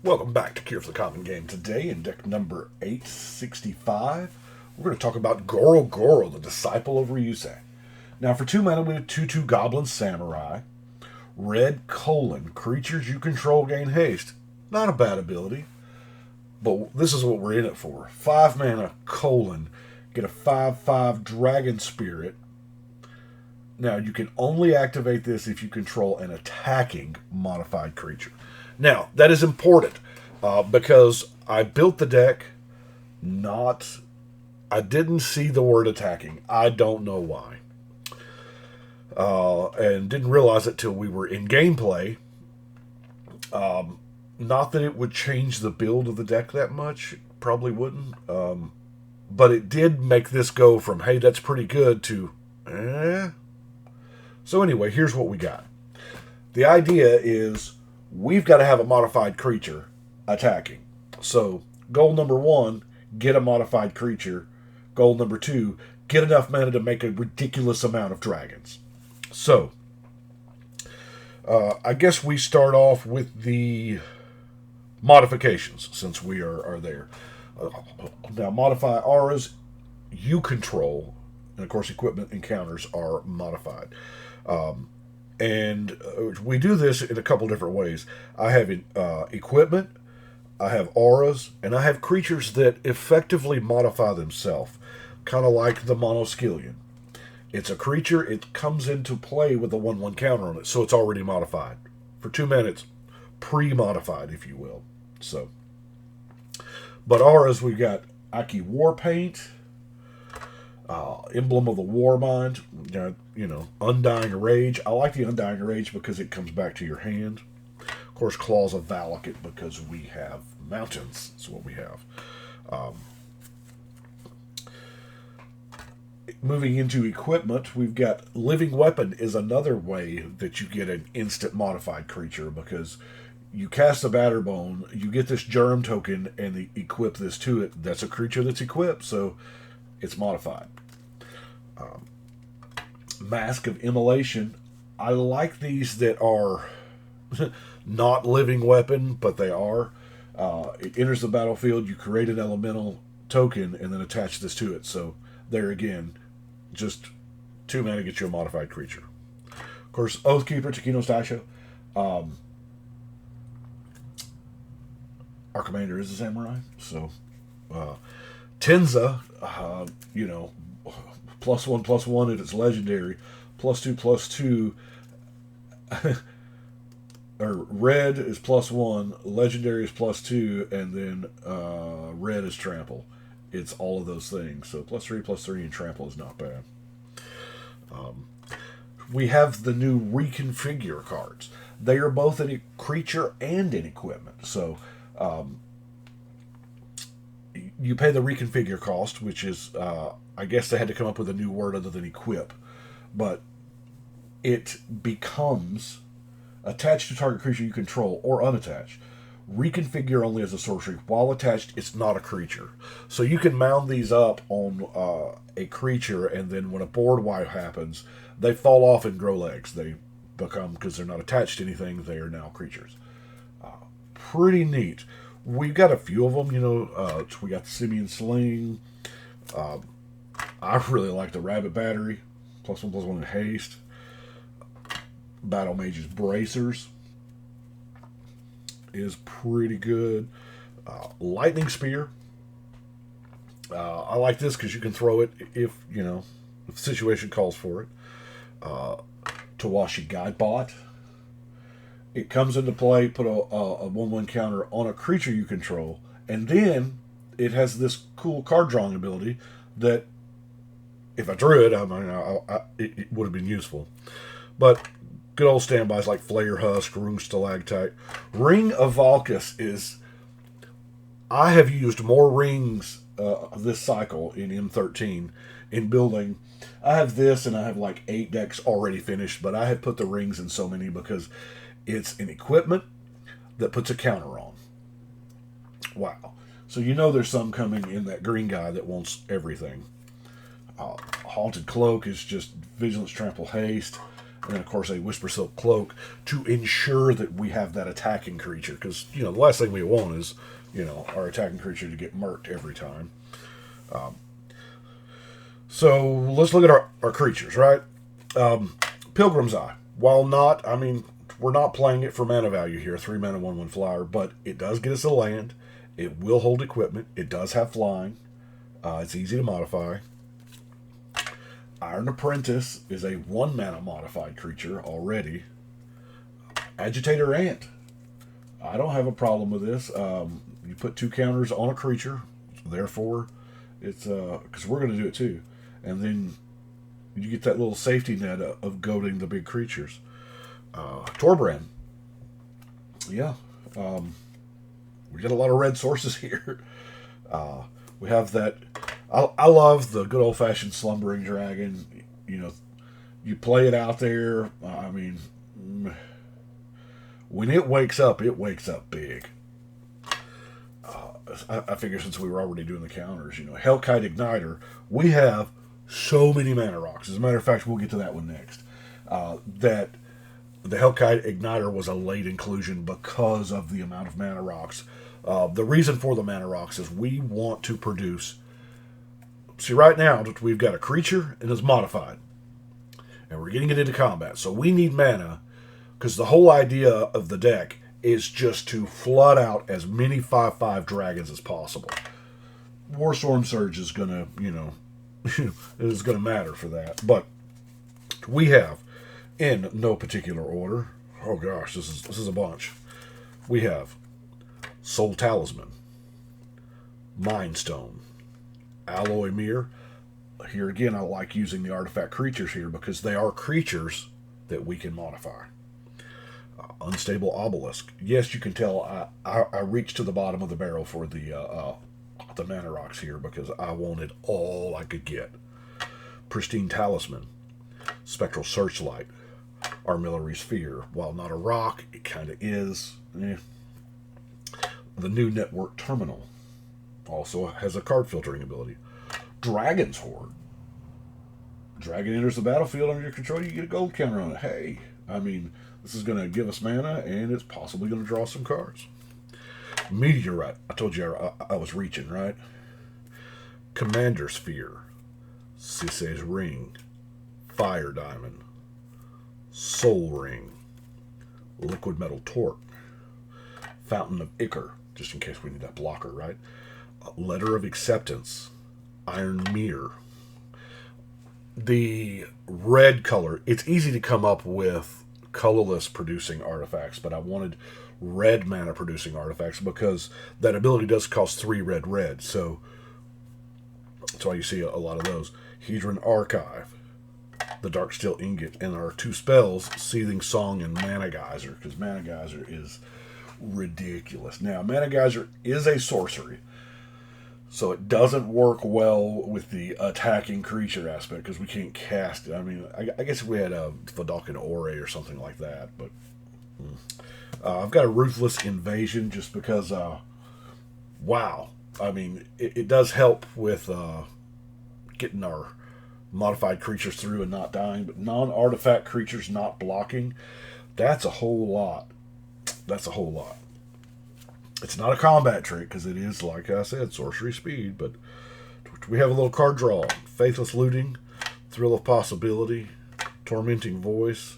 Welcome back to Cure for the Common Game. Today, in deck number 865, we're going to talk about Goro, the Disciple of Ryusei. Now, for 2 mana, we have 2/2 Goblin Samurai. Red colon, creatures you control gain haste. Not a bad ability, but this is what we're in it for. 5 mana colon, get a 5/5 Dragon Spirit. Now, you can only activate this if you control an attacking modified creature. Now, that is important because I built the deck I didn't see the word attacking. I don't know why. And didn't realize it till we were in gameplay. Not that it would change the build of the deck that much. Probably wouldn't. But it did make this go from, hey, that's pretty good, to, eh. So anyway, here's what we got. The idea is we've got to have a modified creature attacking. So, goal number 1, get a modified creature. Goal number 2, get enough mana to make a ridiculous amount of dragons. So, I guess we start off with the modifications, since we are there. Now, modify auras you control, and of course equipment encounters are modified. And we do this in a couple different ways. I have equipment, I have auras, and I have creatures that effectively modify themselves, kind of like the Monoskelion. It's a creature, it comes into play with a 1/1 counter on it, so it's already modified. For 2 minutes, pre-modified, if you will. So, but auras, we've got Aki Warpaint, Emblem of the Warmind, Undying Rage. I like the Undying Rage because it comes back to your hand. Of course, Claws of Valakut because we have mountains. That's what we have. Moving into equipment, we've got Living Weapon is another way that you get an instant modified creature, because you cast a Batterbone, you get this Germ token, and equip this to it. That's a creature that's equipped, so it's modified. Mask of Immolation. I like these that are not Living Weapon, but they are. It enters the battlefield, you create an elemental token, and then attach this to it. So, there again, just 2 mana gets you a modified creature. Of course, Oathkeeper, Takino's Taisho. Our commander is a samurai, so Tenza, +1/+1 if it's legendary, +2/+2. Or red is +1, legendary is +2, and then red is trample. It's all of those things. So +3/+3 and trample is not bad. We have the new reconfigure cards. They are both in a creature and in equipment. So you pay the reconfigure cost, which is, I guess they had to come up with a new word other than equip. But it becomes attached to target creature you control or unattached. Reconfigure only as a sorcery. While attached, it's not a creature. So you can mount these up on a creature, and then when a board wipe happens, they fall off and grow legs. They become, because they're not attached to anything, they are now creatures. Pretty neat. We've got a few of them, we got the Simian Sling. I really like the Rabbit Battery. +1/+1 in haste. Battle Mage's Bracers is pretty good. Lightning Spear. I like this because you can throw it if the situation calls for it. Tawashi Guidebot. It comes into play, put a 1/1 counter on a creature you control, and then it has this cool card drawing ability that, if I drew it, it would have been useful. But good old standbys like Flare Husk, Rune Stalactite. Ring of Valkus is... I have used more rings this cycle in M13 in building. I have this, and I have like 8 decks already finished, but I have put the rings in so many because it's an equipment that puts a counter on. Wow. So there's some coming in that green guy that wants everything. Haunted Cloak is just Vigilance, Trample, Haste. and of course a Whisper Silk Cloak to ensure that we have that attacking creature. Because, the last thing we want is, our attacking creature to get murked every time. So let's look at our creatures, right? Pilgrim's Eye. While not, we're not playing it for mana value here, 3 mana, 1/1 flyer, but it does get us a land. It will hold equipment. It does have flying. It's easy to modify. Iron Apprentice is a 1 mana modified creature already. Agitator Ant. I don't have a problem with this. You put 2 counters on a creature, therefore it's because we're going to do it too, and then you get that little safety net of goading the big creatures. Torbrand. Yeah. We got a lot of red sources here. We have that. I love the good old fashioned Slumbering Dragon. You play it out there. When it wakes up big. I figure since we were already doing the counters, Hellkite Igniter, we have so many mana rocks. As a matter of fact, we'll get to that one next. That the Hellkite Igniter was a late inclusion because of the amount of mana rocks. The reason for the mana rocks is we want to produce. See, right now we've got a creature and it's modified, and we're getting it into combat. So we need mana because the whole idea of the deck is just to flood out as many 5/5 dragons as possible. Warstorm Surge is gonna, is gonna matter for that. But we have, in no particular order. Oh gosh, this is a bunch. We have Soul Talisman, Mind Stone, Alloy Mirror. Here again, I like using the artifact creatures here because they are creatures that we can modify. Unstable Obelisk. Yes, you can tell I reached to the bottom of the barrel for the mana rocks here because I wanted all I could get. Pristine Talisman, Spectral Searchlight, Armillary Sphere. While not a rock, it kind of is. The new Network Terminal also has a card filtering ability. Dragon's Horde. Dragon enters the battlefield under your control, you get a gold counter on it. Hey, this is going to give us mana, and it's possibly going to draw some cards. Meteorite. I told you I was reaching, right? Commander Sphere. Sisei's Ring. Fire Diamond. Soul Ring. Liquid Metal Torque. Fountain of Ichor, just in case we need that blocker, right? Letter of Acceptance. Iron Mirror. The red color, it's easy to come up with colorless producing artifacts, but I wanted red mana producing artifacts because that ability does cost 3 red. So that's why you see a lot of those. Hedron Archive, the Darksteel Ingot, and our 2 spells, Seething Song and Mana Geyser, because Mana Geyser is ridiculous. Now, Mana Geyser is a sorcery, so it doesn't work well with the attacking creature aspect because we can't cast it. I guess if we had a Vidalcan Ore or something like that, but I've got a Ruthless Invasion just because, wow. It does help with getting our modified creatures through and not dying, but non-artifact creatures not blocking, that's a whole lot. It's not a combat trick because it is, like I said, sorcery speed, but we have a little card draw. Faithless Looting, Thrill of Possibility, Tormenting Voice,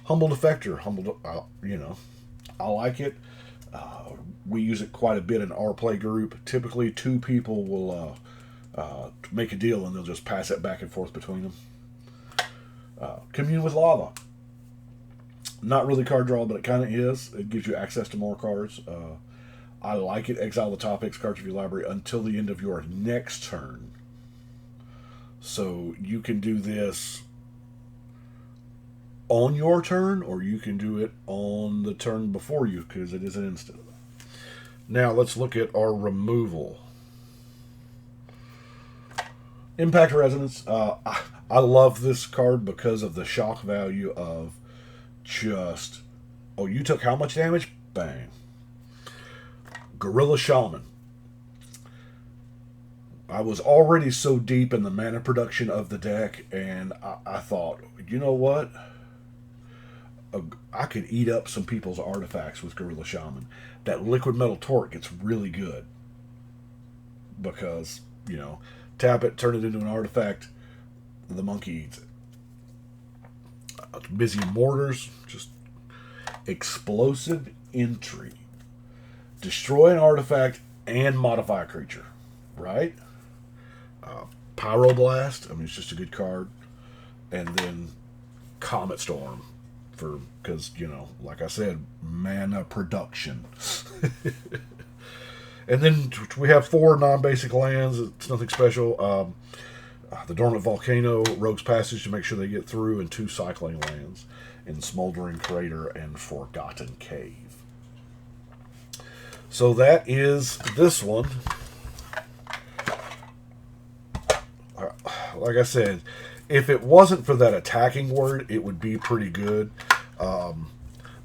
Humble Defector. I like it. We use it quite a bit in our play group. Typically, 2 people will make a deal and they'll just pass it back and forth between them. Commune with Lava. Not really card draw, but it kind of is. It gives you access to more cards. I like it. Exile the top X cards of your library until the end of your next turn. So you can do this on your turn, or you can do it on the turn before you, because it is an instant. Now let's look at our removal. Impact Resonance. I love this card because of the shock value of just, oh, you took how much damage? Bang. Gorilla Shaman. I was already so deep in the mana production of the deck, and I thought, you know what? I could eat up some people's artifacts with Gorilla Shaman. That liquid metal torque gets really good because, tap it, turn it into an artifact, the monkey eats it. Busy mortars, just explosive entry. Destroy an artifact and modify a creature, right? Pyroblast, it's just a good card. And then Comet Storm, because, like I said, mana production. And then we have 4 non-basic lands. It's nothing special. The Dormant Volcano, Rogue's Passage to make sure they get through, and 2 cycling lands in Smoldering Crater and Forgotten Cave. So that is this one. Like I said, if it wasn't for that attacking word, it would be pretty good. I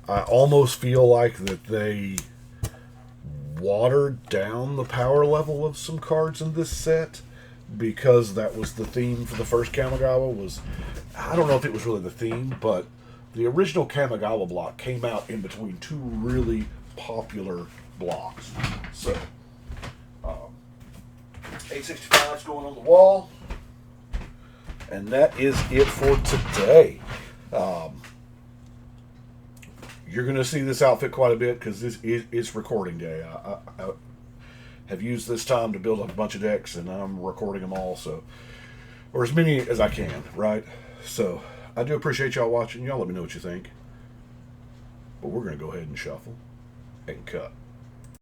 almost feel like that they watered down the power level of some cards in this set, because that was the theme for the first Kamigawa. I don't know if it was really the theme, but the original Kamigawa block came out in between 2 really popular blocks. So, 865's going on the wall, and that is it for today. You're going to see this outfit quite a bit because it's recording day. I have used this time to build up a bunch of decks, and I'm recording them all, or as many as I can, right? So I do appreciate y'all watching. Y'all let me know what you think. But we're going to go ahead and shuffle and cut.